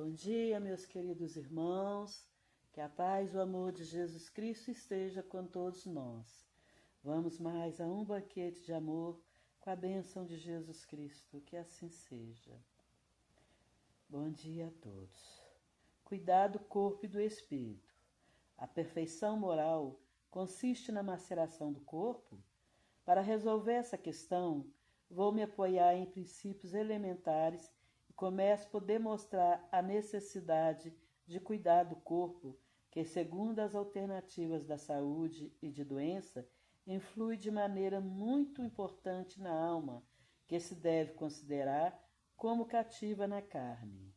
Bom dia, meus queridos irmãos. Que a paz e o amor de Jesus Cristo esteja com todos nós. Vamos mais a um banquete de amor com a bênção de Jesus Cristo. Que assim seja. Bom dia a todos. Cuidar do corpo e do espírito. A perfeição moral consiste na maceração do corpo? Para resolver essa questão, vou me apoiar em princípios elementares e começo por demonstrar a necessidade de cuidar do corpo, que, segundo as alternativas da saúde e de doença, influi de maneira muito importante na alma, que se deve considerar como cativa na carne.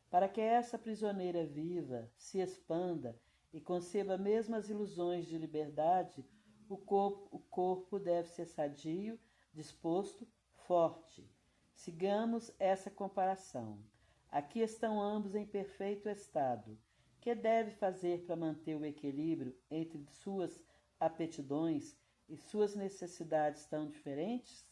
Para que essa prisioneira viva, se expanda e conceba mesmo as ilusões de liberdade, o corpo deve ser sadio, disposto, forte. Sigamos essa comparação. Aqui estão ambos em perfeito estado. Que deve fazer para manter o equilíbrio entre suas aptidões e suas necessidades tão diferentes?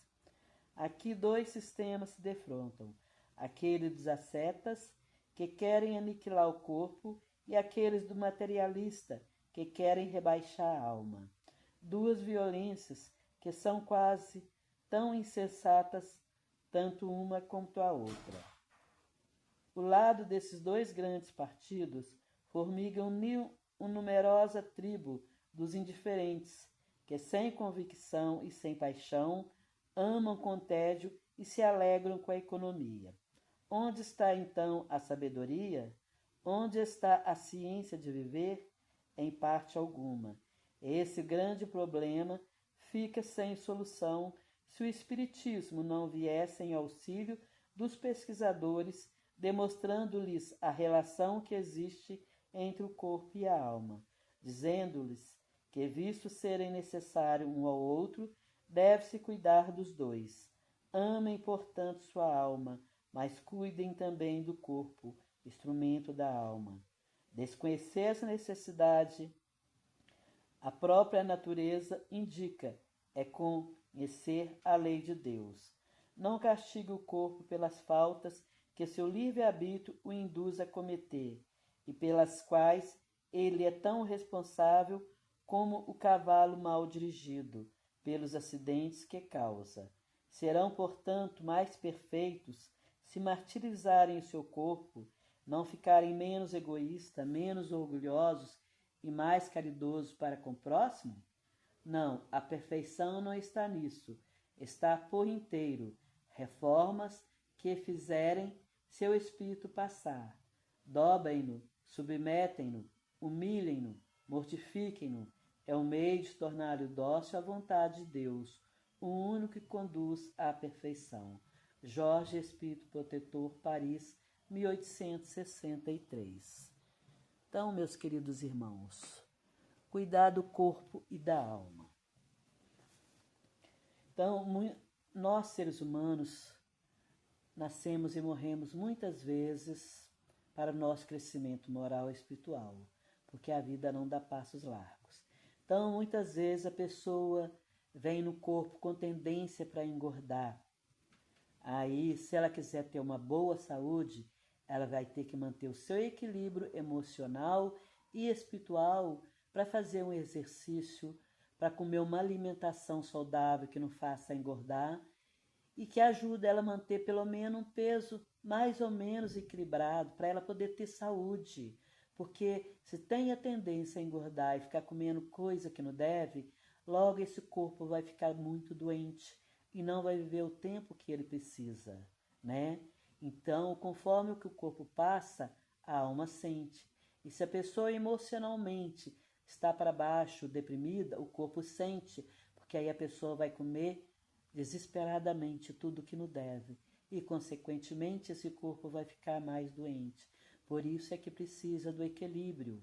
Aqui dois sistemas se defrontam: aquele dos ascetas, que querem aniquilar o corpo, e aqueles do materialista, que querem rebaixar a alma. Duas violências que são quase tão insensatas, tanto uma quanto a outra. O lado desses dois grandes partidos formigam uma numerosa tribo dos indiferentes, que sem convicção e sem paixão amam com tédio e se alegram com a economia. Onde está então a sabedoria? Onde está a ciência de viver? Em parte alguma. Esse grande problema fica sem solução se o Espiritismo não viesse em auxílio dos pesquisadores, demonstrando-lhes a relação que existe entre o corpo e a alma, dizendo-lhes que, visto serem necessários um ao outro, deve-se cuidar dos dois. Amem, portanto, sua alma, mas cuidem também do corpo, instrumento da alma. Desconhecer essa necessidade, a própria natureza indica, é conhecer a lei de Deus. Não castigue o corpo pelas faltas que seu livre-arbítrio o induz a cometer, e pelas quais ele é tão responsável como o cavalo mal dirigido, pelos acidentes que causa. Serão, portanto, mais perfeitos se martirizarem o seu corpo, não ficarem menos egoístas, menos orgulhosos e mais caridosos para com o próximo? Não, a perfeição não está nisso. Está por inteiro. Reformas que fizerem seu espírito passar. Dobrem-no, submetem-no, humilhem-no, mortifiquem-no. É o meio de torná-lo dócil à vontade de Deus, o único que conduz à perfeição. Jorge Espírito Protetor, Paris, 1863. Então, meus queridos irmãos, cuidar do corpo e da alma. Então, nós seres humanos nascemos e morremos muitas vezes para o nosso crescimento moral e espiritual, porque a vida não dá passos largos. Então, muitas vezes a pessoa vem no corpo com tendência para engordar. Aí, se ela quiser ter uma boa saúde, ela vai ter que manter o seu equilíbrio emocional e espiritual para fazer um exercício, para comer uma alimentação saudável que não faça engordar e que ajude ela a manter pelo menos um peso mais ou menos equilibrado para ela poder ter saúde. Porque se tem a tendência a engordar e ficar comendo coisa que não deve, logo esse corpo vai ficar muito doente e não vai viver o tempo que ele precisa, né? Então, conforme o que o corpo passa, a alma sente. E se a pessoa emocionalmente está para baixo, deprimida, o corpo sente, porque aí a pessoa vai comer desesperadamente tudo que não deve. E, consequentemente, esse corpo vai ficar mais doente. Por isso é que precisa do equilíbrio.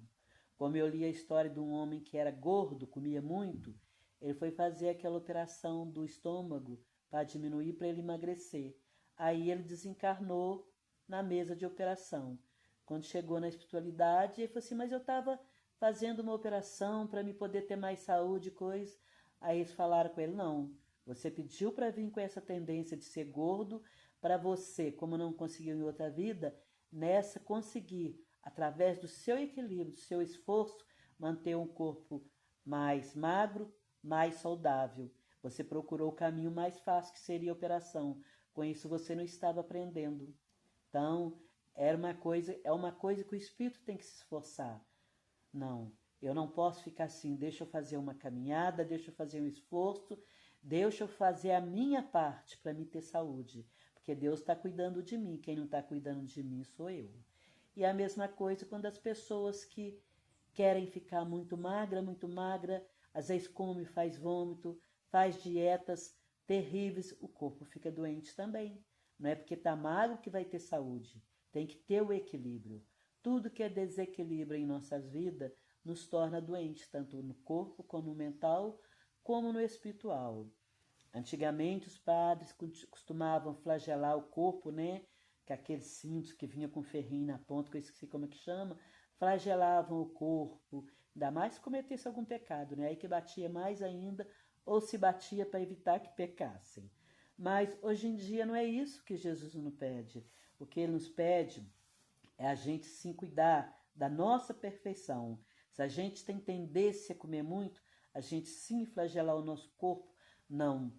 Como eu li a história de um homem que era gordo, comia muito, ele foi fazer aquela operação do estômago para diminuir, para ele emagrecer. Aí ele desencarnou na mesa de operação. Quando chegou na espiritualidade, ele falou assim, mas eu estava fazendo uma operação para me poder ter mais saúde e coisa. Aí eles falaram com ele, não, você pediu para vir com essa tendência de ser gordo, para você, como não conseguiu em outra vida, nessa conseguir, através do seu equilíbrio, do seu esforço, manter um corpo mais magro, mais saudável. Você procurou o caminho mais fácil, que seria a operação. Com isso, você não estava aprendendo. Então, é uma coisa que o espírito tem que se esforçar. Não, eu não posso ficar assim, deixa eu fazer uma caminhada, deixa eu fazer um esforço, deixa eu fazer a minha parte para me ter saúde. Porque Deus está cuidando de mim, quem não está cuidando de mim sou eu. E a mesma coisa quando as pessoas que querem ficar muito magra, às vezes come, faz vômito, faz dietas terríveis, o corpo fica doente também. Não é porque está magro que vai ter saúde. Tem que ter o equilíbrio. Tudo que é desequilíbrio em nossas vidas nos torna doentes, tanto no corpo, como no mental, como no espiritual. Antigamente os padres costumavam flagelar o corpo, né? Que aqueles cintos que vinha com ferrinho na ponta, que eu esqueci como é que chama, flagelavam o corpo, ainda mais se cometesse algum pecado, né? Aí que batia mais ainda, ou se batia para evitar que pecassem. Mas hoje em dia não é isso que Jesus nos pede. O que ele nos pede é a gente sim cuidar da nossa perfeição. Se a gente tem tendência a comer muito, a gente sim flagelar o nosso corpo. Não,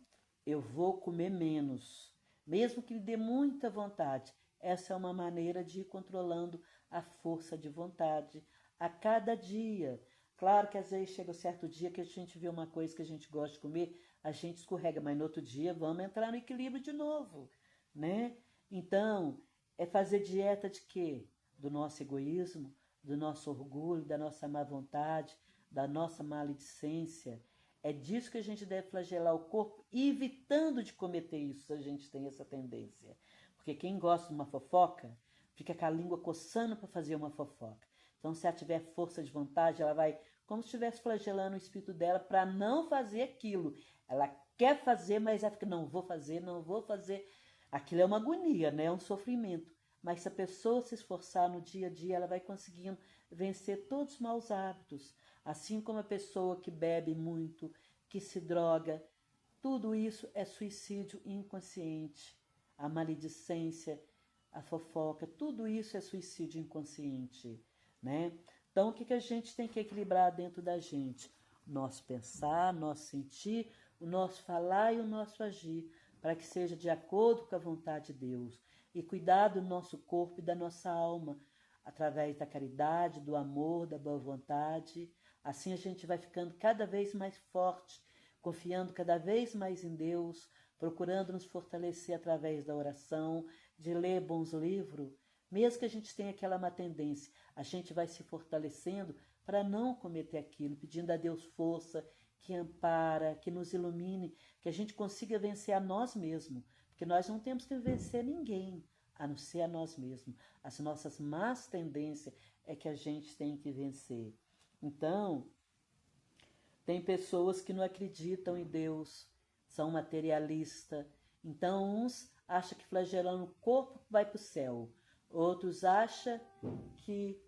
eu vou comer menos, mesmo que lhe dê muita vontade. Essa é uma maneira de ir controlando a força de vontade a cada dia. Claro que às vezes chega um certo dia que a gente vê uma coisa que a gente gosta de comer, a gente escorrega, mas no outro dia vamos entrar no equilíbrio de novo, né? Então, é fazer dieta de quê? Do nosso egoísmo, do nosso orgulho, da nossa má vontade, da nossa maledicência. É disso que a gente deve flagelar o corpo, evitando de cometer isso, se a gente tem essa tendência. Porque quem gosta de uma fofoca, fica com a língua coçando para fazer uma fofoca. Então, se ela tiver força de vontade, ela vai, como se estivesse flagelando o espírito dela para não fazer aquilo. Ela quer fazer, mas ela fica, não vou fazer, não vou fazer. Aquilo é uma agonia, né? É um sofrimento. Mas se a pessoa se esforçar no dia a dia, ela vai conseguindo vencer todos os maus hábitos. Assim como a pessoa que bebe muito, que se droga, tudo isso é suicídio inconsciente. A maledicência, a fofoca, tudo isso é suicídio inconsciente, né? Então, o que a gente tem que equilibrar dentro da gente? O nosso pensar, o nosso sentir, o nosso falar e o nosso agir, para que seja de acordo com a vontade de Deus. E cuidar do nosso corpo e da nossa alma, através da caridade, do amor, da boa vontade. Assim a gente vai ficando cada vez mais forte, confiando cada vez mais em Deus, procurando nos fortalecer através da oração, de ler bons livros. Mesmo que a gente tenha aquela má tendência, a gente vai se fortalecendo para não cometer aquilo, pedindo a Deus força, que ampara, que nos ilumine, que a gente consiga vencer a nós mesmos, porque nós não temos que vencer ninguém, a não ser a nós mesmos. As nossas más tendências é que a gente tem que vencer. Então, tem pessoas que não acreditam em Deus, são materialistas. Então, uns acham que flagelando o corpo vai para o céu. Outros acham que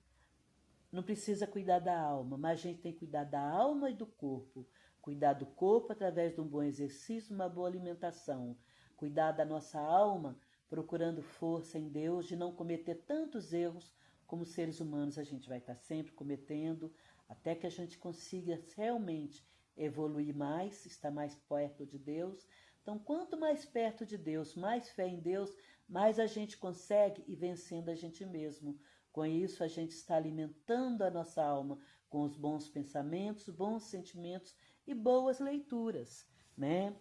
não precisa cuidar da alma, mas a gente tem que cuidar da alma e do corpo. Cuidar do corpo através de um bom exercício, uma boa alimentação. Cuidar da nossa alma, procurando força em Deus, de não cometer tantos erros como seres humanos a gente vai estar sempre cometendo, até que a gente consiga realmente evoluir mais, estar mais perto de Deus. Então, quanto mais perto de Deus, mais fé em Deus, mais a gente consegue ir vencendo a gente mesmo. Com isso, a gente está alimentando a nossa alma com os bons pensamentos, bons sentimentos e boas leituras, né?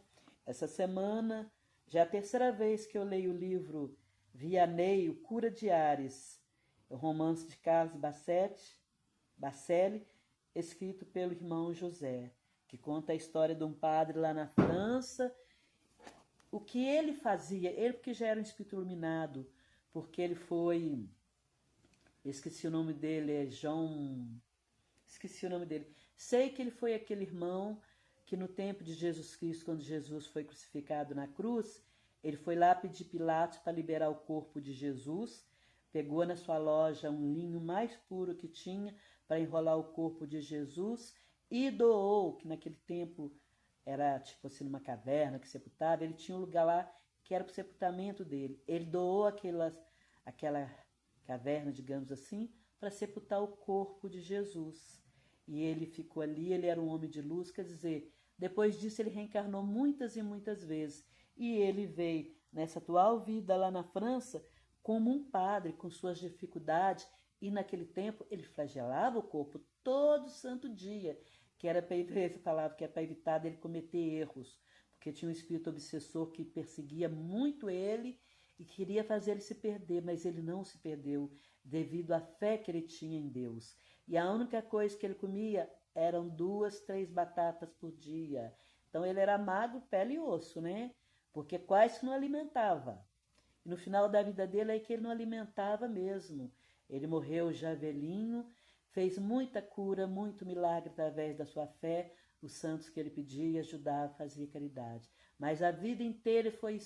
Essa semana, já é a terceira vez que eu leio o livro Vianney, o Cura de Ares, o romance de Carlos Bacelli, escrito pelo irmão José, que conta a história de um padre lá na França. O que ele fazia, ele porque já era um espírito iluminado, porque ele foi... Esqueci o nome dele, é João... Esqueci o nome dele. Sei que ele foi aquele irmão que no tempo de Jesus Cristo, quando Jesus foi crucificado na cruz, ele foi lá pedir Pilatos para liberar o corpo de Jesus, pegou na sua loja um linho mais puro que tinha para enrolar o corpo de Jesus e doou, que naquele tempo era tipo assim numa caverna que sepultava, ele tinha um lugar lá que era para o sepultamento dele. Ele doou aquela caverna, digamos assim, para sepultar o corpo de Jesus. E ele ficou ali, ele era um homem de luz, quer dizer, depois disso ele reencarnou muitas e muitas vezes. E ele veio nessa atual vida lá na França como um padre, com suas dificuldades, e naquele tempo ele flagelava o corpo todo santo dia, que era para ele falava que era para evitar dele cometer erros, porque tinha um espírito obsessor que perseguia muito ele e queria fazer ele se perder, mas ele não se perdeu devido à fé que ele tinha em Deus. E a única coisa que ele comia eram 2, 3 batatas por dia. Então ele era magro, pele e osso, né? Porque quase que não alimentava. E no final da vida dele é que ele não alimentava mesmo. Ele morreu já velhinho, fez muita cura, muito milagre através da sua fé, os santos que ele pedia, ajudava, fazia caridade. Mas a vida inteira ele foi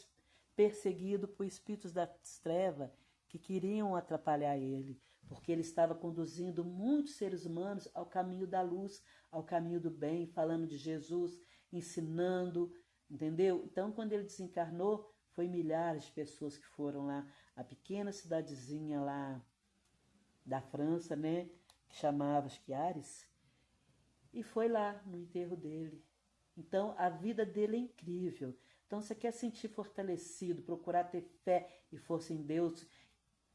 perseguido por espíritos das trevas que queriam atrapalhar ele, porque ele estava conduzindo muitos seres humanos ao caminho da luz, ao caminho do bem, falando de Jesus, ensinando, entendeu? Então, quando ele desencarnou, foi milhares de pessoas que foram lá, a pequena cidadezinha lá da França, né, que chamava Chiares, e foi lá no enterro dele. Então, a vida dele é incrível. Então, você quer sentir fortalecido, procurar ter fé e força em Deus,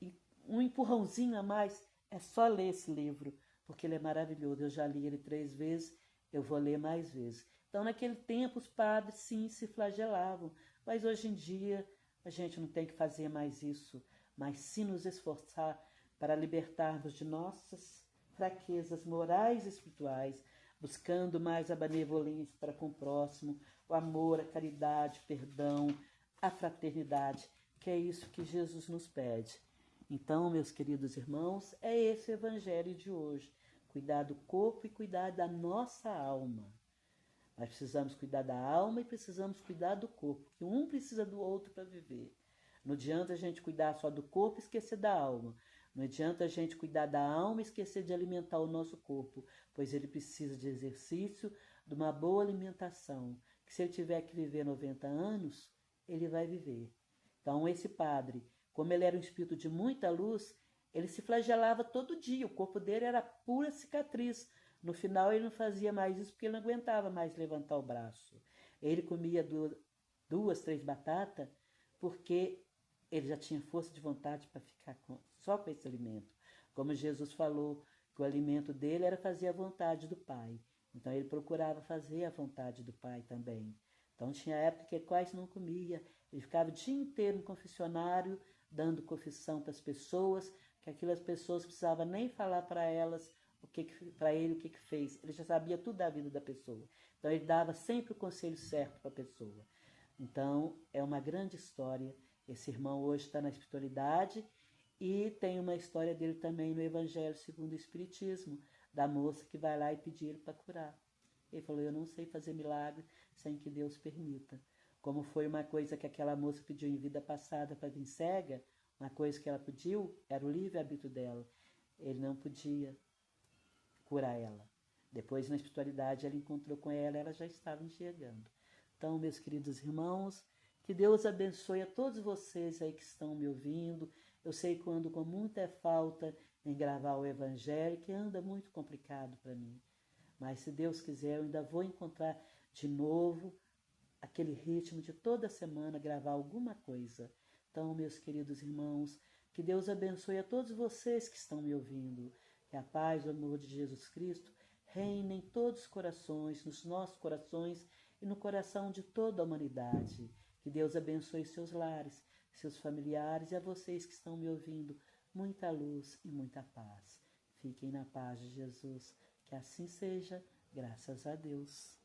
e um empurrãozinho a mais, é só ler esse livro, porque ele é maravilhoso. Eu já li ele 3 vezes, eu vou ler mais vezes. Então, naquele tempo, os padres, sim, se flagelavam, mas hoje em dia a gente não tem que fazer mais isso, mas sim nos esforçar para libertarmos de nossas fraquezas morais e espirituais, buscando mais a benevolência para com o próximo, o amor, a caridade, o perdão, a fraternidade, que é isso que Jesus nos pede. Então, meus queridos irmãos, é esse o evangelho de hoje. Cuidar do corpo e cuidar da nossa alma. Nós precisamos cuidar da alma e precisamos cuidar do corpo, porque um precisa do outro para viver. Não adianta a gente cuidar só do corpo e esquecer da alma. Não adianta a gente cuidar da alma e esquecer de alimentar o nosso corpo, pois ele precisa de exercício, de uma boa alimentação, que se ele tiver que viver 90 anos, ele vai viver. Então, esse padre, como ele era um espírito de muita luz, ele se flagelava todo dia, o corpo dele era pura cicatriz. No final, ele não fazia mais isso porque ele não aguentava mais levantar o braço. Ele comia 2, 3 batatas porque ele já tinha força de vontade para ficar só com esse alimento. Como Jesus falou, que o alimento dele era fazer a vontade do Pai. Então ele procurava fazer a vontade do Pai também. Então tinha época que ele quase não comia. Ele ficava o dia inteiro no confessionário, dando confissão para as pessoas, que aquelas pessoas precisavam nem falar para elas para ele o que fez. Ele já sabia tudo da vida da pessoa. Então ele dava sempre o conselho certo para a pessoa. Então é uma grande história. Esse irmão hoje está na espiritualidade e tem uma história dele também no Evangelho segundo o Espiritismo, da moça que vai lá e pedir ele para curar. Ele falou, eu não sei fazer milagre sem que Deus permita. Como foi uma coisa que aquela moça pediu em vida passada para vir cega, uma coisa que ela pediu era o livre-arbítrio dela. Ele não podia curar ela. Depois, na espiritualidade, ela encontrou com ela já estava enxergando. Então, meus queridos irmãos, que Deus abençoe a todos vocês aí que estão me ouvindo. Eu sei que ando com muita falta em gravar o Evangelho, que anda muito complicado para mim. Mas, se Deus quiser, eu ainda vou encontrar de novo aquele ritmo de toda semana gravar alguma coisa. Então, meus queridos irmãos, que Deus abençoe a todos vocês que estão me ouvindo. Que a paz e o amor de Jesus Cristo reine em todos os corações, nos nossos corações e no coração de toda a humanidade. Que Deus abençoe seus lares, seus familiares e a vocês que estão me ouvindo. Muita luz e muita paz. Fiquem na paz de Jesus. Que assim seja, graças a Deus.